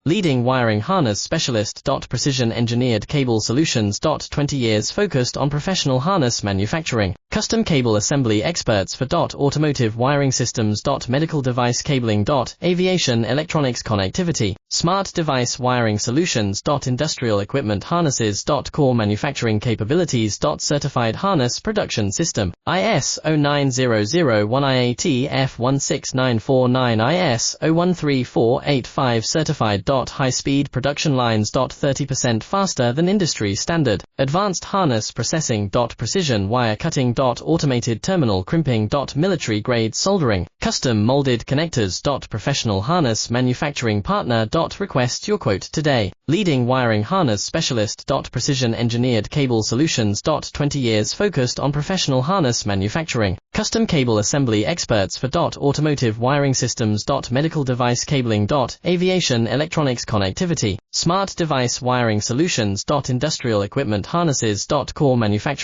Leading wiring harness specialist. Precision engineered cable solutions. 20 years focused on professional harness manufacturing. Custom cable assembly experts for automotive wiring systems. Medical device cabling. Aviation electronics connectivity. Smart device wiring solutions. Industrial equipment harnesses. Core manufacturing capabilities. Certified harness production system. IS 09001 IAT F16949 IS 013485 certified. High-speed production lines. 30% faster than industry standard. Advanced harness processing. Precision wire cutting. Automated terminal crimping. Military-grade soldering. Custom molded connectors. Professional harness manufacturing partner. Request your quote today. Leading wiring harness specialist. Precision engineered cable solutions. 20 years focused on professional harness manufacturing. Custom cable assembly experts for automotive wiring systems. Medical device cabling. Aviation electronics connectivity. Smart device wiring solutions. Industrial equipment harnesses. Core manufacturing